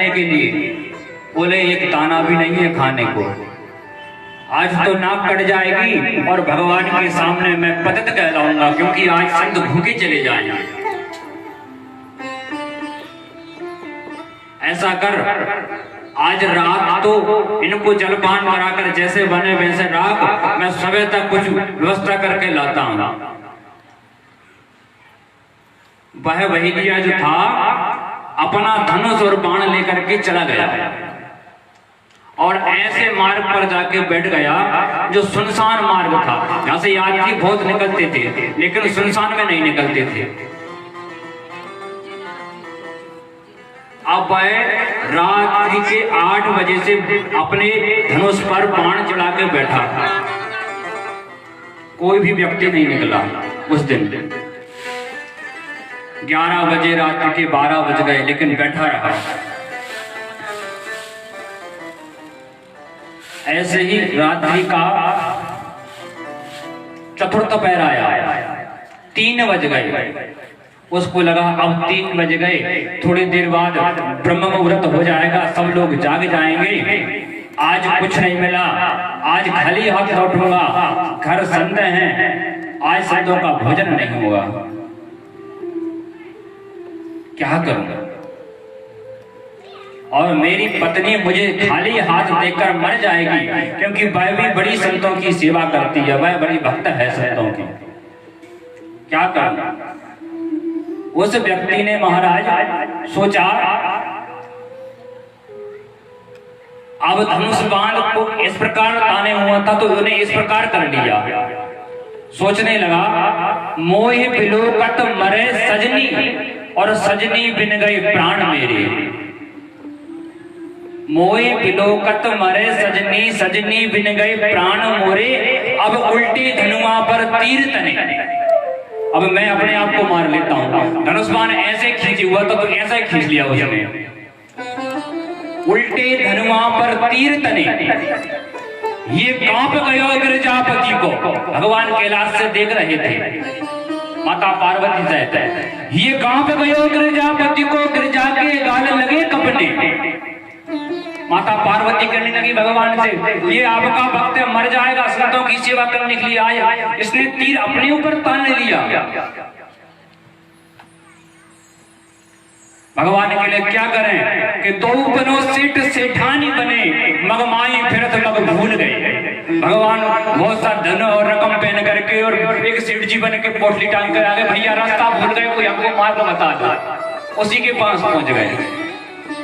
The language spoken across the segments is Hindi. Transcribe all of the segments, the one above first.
करने के लिए। बोले एक दाना भी नहीं है खाने को, आज तो नाक कट जाएगी और भगवान के सामने मैं पतित कहलाऊंगा, क्योंकि आज संत भूखे चले जाएंगे। ऐसा कर, आज रात तो इनको जलपान कराकर जैसे बने वैसे रात, मैं सुबह तक कुछ व्यवस्था करके लाता हूं। वह वहीलिया जो था अपना धनुष और बाण लेकर के चला गया और ऐसे मार्ग पर जाके बैठ गया जो सुनसान मार्ग था। यहां से यात्री बहुत निकलते थे लेकिन सुनसान में नहीं निकलते थे। अब वह रात्रि के 8 बजे से अपने धनुष पर बाण चढ़ा के बैठा, कोई भी व्यक्ति नहीं निकला उस दिन। 11 बजे, रात्रि के 12 बज गए, लेकिन बैठा रहा। ऐसे ही रात्रि का चतुर्थ पहर आया, 3 बज गए। उसको लगा अब 3 बज गए, थोड़ी देर बाद ब्रह्म मुहूर्त हो जाएगा, सब लोग जाग जाएंगे, आज कुछ नहीं मिला, आज खाली हाथ लौटूंगा, घर संत हैं, आज संतों का भोजन नहीं होगा, क्या करूंगा? और मेरी पत्नी मुझे खाली हाथ देकर मर जाएगी, क्योंकि वह भी बड़ी संतों की सेवा करती है, वह बड़ी भक्त है संतों की, क्या करूं? उस व्यक्ति ने महाराज सोचा अब धनुष बाण को इस प्रकार ताने हुआ था तो उन्हें इस प्रकार कर लिया। सोचने लगा मोह बिलोकत मरे सजनी और सजनी बिन गए प्राण मेरे। मोह बिलोकत मरे सजनी, सजनी बिन गए प्राण मोरे। अब उल्टी धनुआ पर तीर तने, अब मैं अपने आप को मार लेता हूं। धनुष बाण ऐसे खींचे हुआ तो ऐसा ही खींच लिया उसने। उल्टे धनुआ पर तीर तने, ये कांप गयो गिरजापति को। भगवान कैलाश से देख रहे थे, माता पार्वती सहित, ये कांप गयो गिरजापति को, गिरजा के गाल लगे कपने। माता पार्वती करने लगी भगवान से, ये आपका भक्त मर जाएगा, संतों की सेवा करने के लिए आया, इसने तीर अपने ऊपर तान लिया। भगवान के लिए क्या करें कि दो बनो सेठ सेठानी बने, मगमाई फिरत मग भूल गए। भगवान बहुत सा धन और रकम पहन करके और एक सेठ जी बन के पोटली टांग कर आगे, भैया रास्ता भूल गए, कोई हमको मार्ग बता दो। उसी के पास पहुंच गए।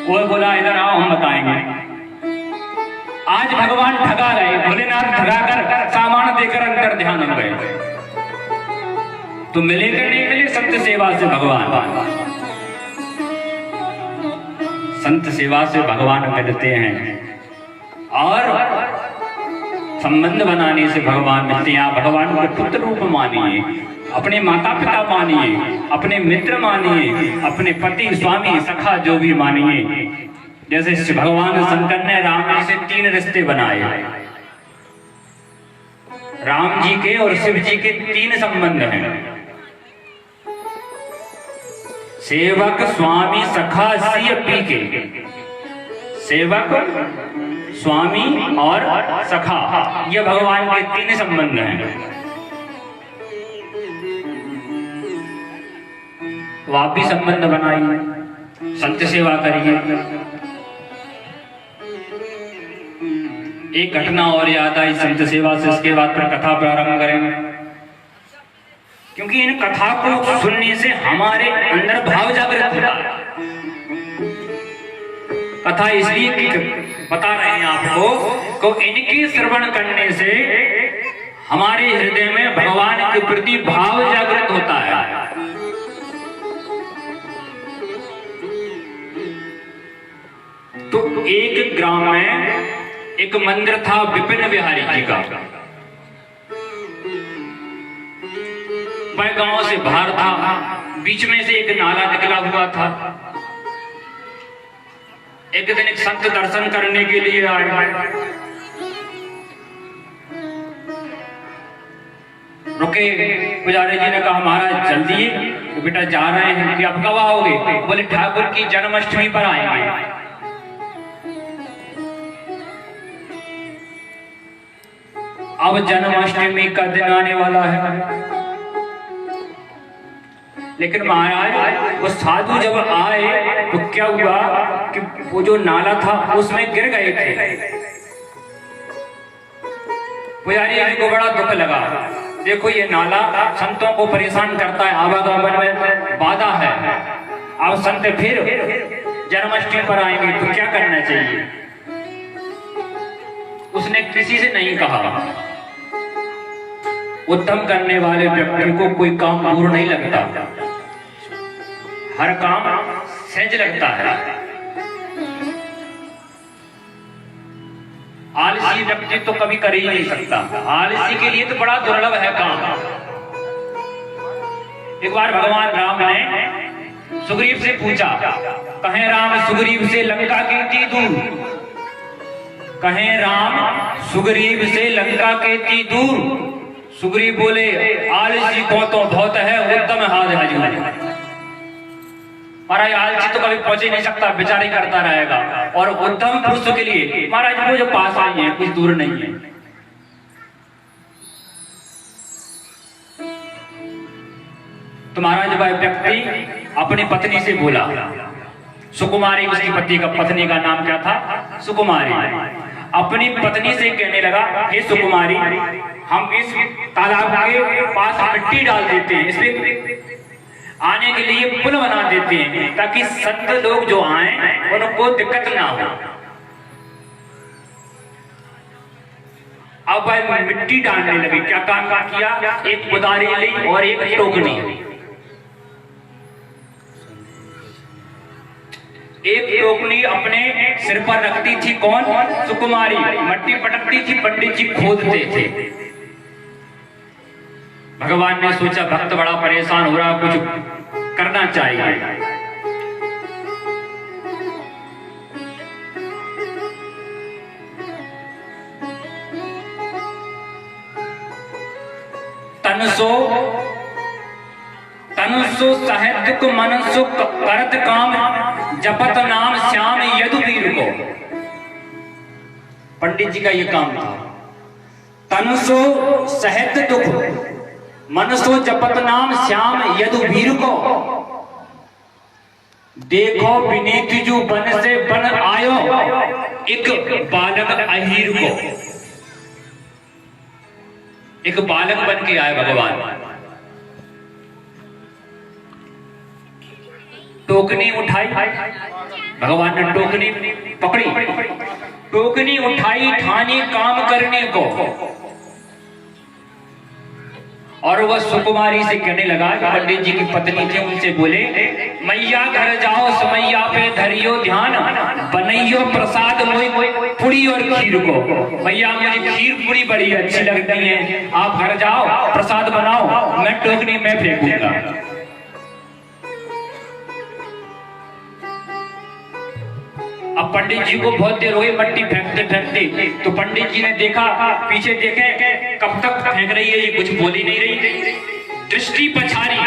वो बोला इधर आओ हम बताएंगे। आज भगवान ठगा गए, भोलेनाथ ठगा कर सामान देकर अंतर ध्यान हो गए। तो मिलेगा नहीं मिले संत सेवा से भगवान, संत सेवा से भगवान मिलते हैं और संबंध बनाने से भगवान मिलते हैं। आप भगवान को पुत्र रूप मानिए, अपने माता पिता मानिए, अपने मित्र मानिए, अपने पति स्वामी सखा जो भी मानिए। जैसे भगवान शंकर ने राम जी से 3 रिश्ते बनाए, राम जी के और शिव जी के 3 संबंध हैं, सेवक स्वामी सखा सिय पी के। सेवक स्वामी और सखा, ये भगवान के 3 संबंध हैं। तो आप भी संबंध बनाइए, संत सेवा करिए। एक घटना और याद आई संत सेवा से, इसके बाद फिर कथा प्रारंभ करेंगे, क्योंकि इन कथा को सुनने से हमारे अंदर भाव जागृत होता है। कथा इसलिए बता रहे हैं आपको को इनके श्रवण करने से हमारे हृदय में भगवान के प्रति भाव जागृत होता है। तो एक ग्राम में एक मंदिर था विपिन बिहारी जी का। वह गांव से बाहर था, बीच में से एक नाला निकला हुआ था। एक दिन एक संत दर्शन करने के लिए आए, रुके। पुजारी जी ने कहा महाराज जल्दी तो बेटा जा रहे हैं कि अब कब आओगे? बोले ठाकुर की जन्माष्टमी पर आएंगे। अब जन्माष्टमी का दिन आने वाला है। लेकिन महाराज वो साधु जब आए तो क्या हुआ कि वो जो नाला था उसमें गिर गए थे। पुजारी जी को बड़ा दुख लगा। देखो ये नाला संतों को परेशान करता है, आवागमन में बाधा है। अब संत फिर जन्माष्टमी पर आएंगे तो क्या करना चाहिए? उसने किसी से नहीं कहा। उद्यम करने वाले व्यक्ति को कोई काम दूर नहीं लगता, हर काम सहज लगता है। आलसी व्यक्ति तो कभी कर ही नहीं सकता। आलसी के लिए तो बड़ा दुर्लभ है काम। एक बार भगवान राम ने सुग्रीव से पूछा, कहें राम सुग्रीव से लंका कीर्ति दूर, कहें राम सुग्रीव से लंका कीर्ति दूर। सुग्रीव बोले, आलसी को तो बहुत है, उद्यम हाथ हजूर। महाराज आलसी तो कभी पहुंच ही नहीं सकता, बेचारी करता रहेगा। और उद्यम पुरुष के लिए महाराज वो जो पास आई है कुछ दूर नहीं है। तो महाराज वह व्यक्ति अपनी पत्नी से बोला, सुकुमारी उसकी पत्नी का नाम क्या था? सुकुमारी। अपनी पत्नी से कहने लगा, हे सुकुमारी, हम इस तालाब के पास मिट्टी डाल देते हैं, इसमें आने के लिए पुल बना देते हैं ताकि संत लोग जो आए उनको दिक्कत ना हो। अब वह मिट्टी डालने लगी। क्या काम किया? एक कुदारी ली और एक टोकनी। एक टोकनी अपने सिर पर रखती थी कौन? सुकुमारी। मट्टी पटकती थी, पंडित जी खोदते थे। भगवान ने सोचा भक्त बड़ा परेशान हो रहा, कुछ करना चाहिए। तनुसो साहित्य को मनसो करत काम, जपत नाम श्याम यदुवीर को। पंडित जी का ये काम था। तनुसो साहित्य दुख, मनसो जपत नाम श्याम यदुवीर को। देखो विनीत जो बन से बन आयो, एक बालक अहीर को। एक बालक बन के आए भगवान। टोकनी उठाई, भगवान ने टोकनी पकड़ी, टोकनी उठाई, ठानी काम करने को। और वह सुकुमारी से कहने लगा, पंडित जी की पत्नी थे, उनसे बोले, मैया घर जाओ समैया पे धरियो ध्यान, बनइयो प्रसाद मोई पूरी और खीर को। मैया मुझे खीर पूरी बड़ी अच्छी लगती है, आप घर जाओ प्रसाद बनाओ, मैं टोकनी में फेंकूंगा। अब पंडित जी को बहुत देर हो गई मट्टी फेंकते फेंकते। तो पंडित जी ने देखा, पीछे देखे कब तक फेंक रही है ये, कुछ बोल ही नहीं रही। दृष्टि पछारी,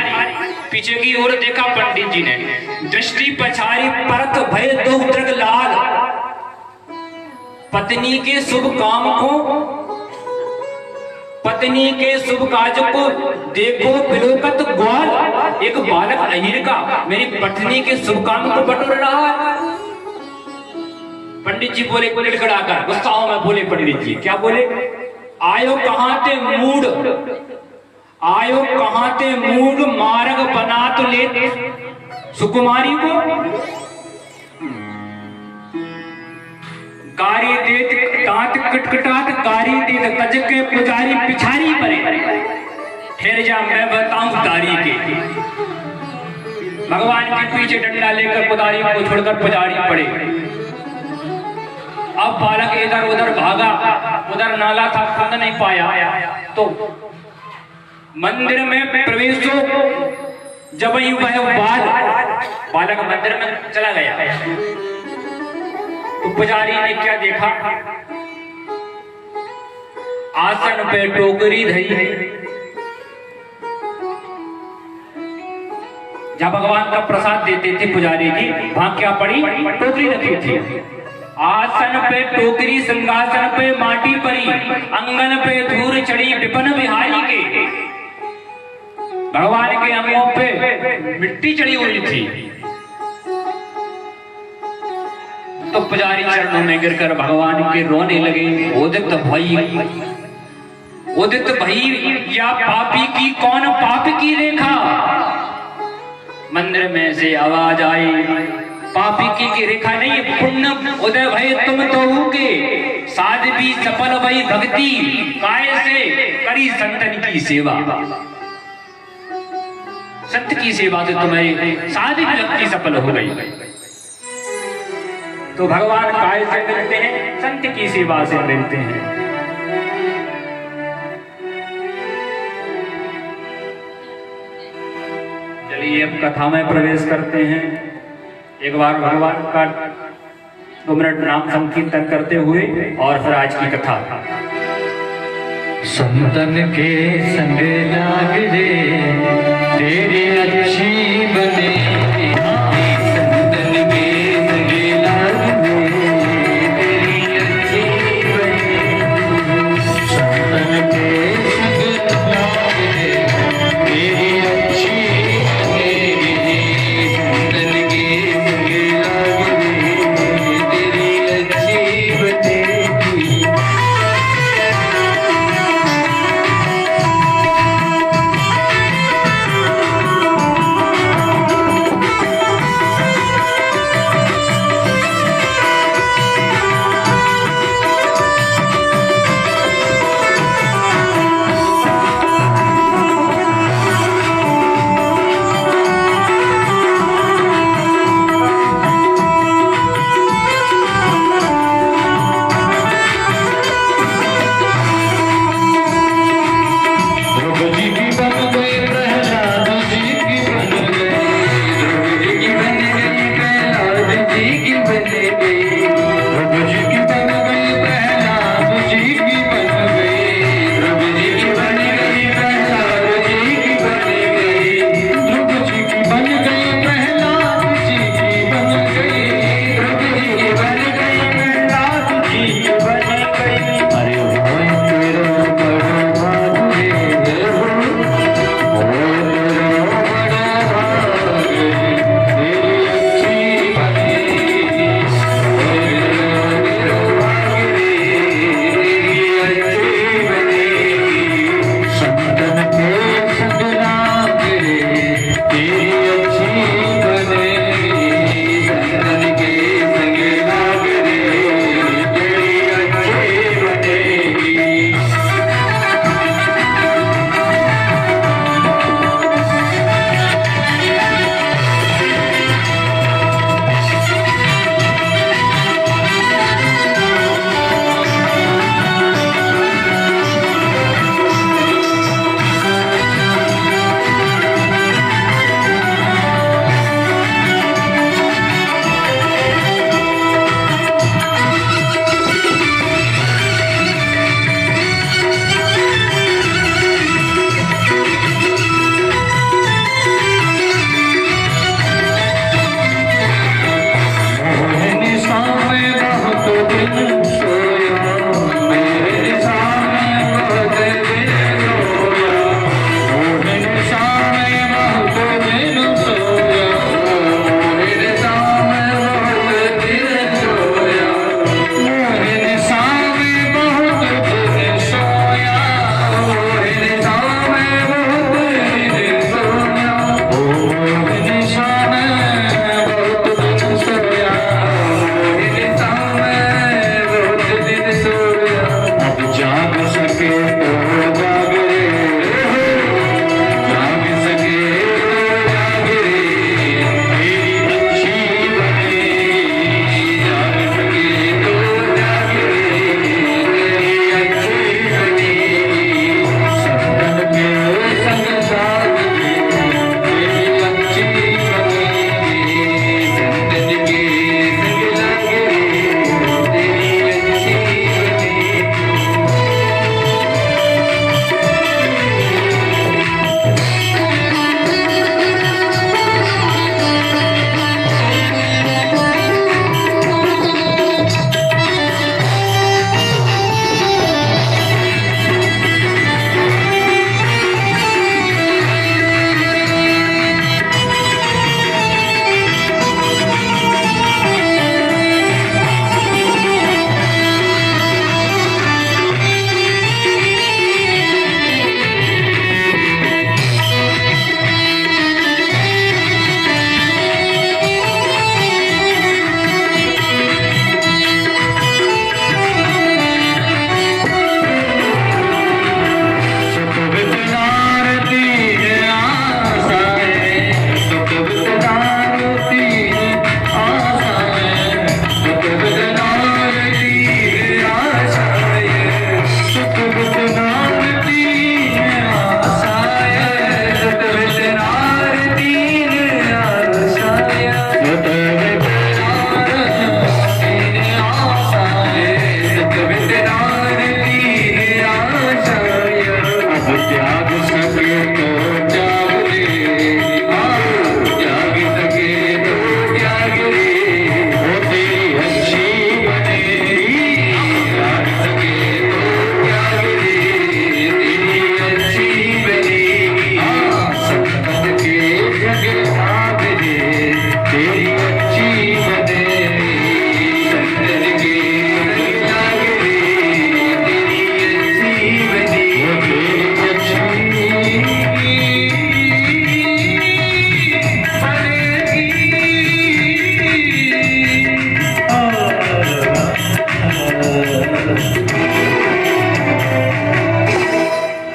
पीछे की ओर देखा पंडित जी ने, दृष्टि पछारी परत भय दो दृग लाल। पत्नी के शुभ काम को, पत्नी के शुभ काज को देखो बिलोकत ग्वाल। एक बालक अहीर का मेरी पत्नी के शुभ काम को बटोर रहा है। पंडित जी बोले लड़खड़ाकर, गुस्साओं में बोले पंडित जी, क्या बोले? आयो कहां ते मूड, आयो कहां ते मूड, मार्ग बना तो ले सुकुमारी को। गारी देत दांत कटकटात, गारी देत कज के पुजारी पिछारी परे। ठहर जा मैं बताऊं तारी के। भगवान के पीछे डंडा लेकर पुजारी को छोड़कर पुजारी पड़े। अब बालक इधर उधर भागा, उधर नाला था, कूद नहीं पाया। तो मंदिर में प्रवेश हो जब ही वह बालक मंदिर में चला गया। तो पुजारी ने क्या देखा? आसन पे टोकरी धरी, जब भगवान का प्रसाद देते थे पुजारी जी, वहां क्या पड़ी? टोकरी रखी थी। आसन पे टोकरी सिंहासन पे माटी परी, अंगन पे धूल चढ़ी विपन बिहारी के। भगवान के अंगों पे मिट्टी चढ़ी हुई थी। तो पुजारी चरणों में गिरकर भगवान के रोने लगे। उदित भई या पापी की कौन पाप की रेखा। मंदिर में से आवाज आई, पापी की रेखा नहीं, पुण्य उदय भय तुम तो होगे। साध्वी सफल भई भक्ति, काय से करी संतन की सेवा। संत की सेवा से तुम्हें साध्वी भक्ति सफल हो गई। तो भगवान काय से मिलते हैं? संत की सेवा से मिलते हैं। चलिए अब कथा में प्रवेश करते हैं। एक बार भगवान का 2 मिनट नाम संकीर्तन करते हुए और फिर आज की कथा। संतन के संग लाग रे तेरी अच्छी बने। संतन के संग लाग रे तेरी अच्छी बने। संतन के संग लाग रे तेरी अच्छी बने। संतन के संग लाग रे तेरी अच्छी बने। बने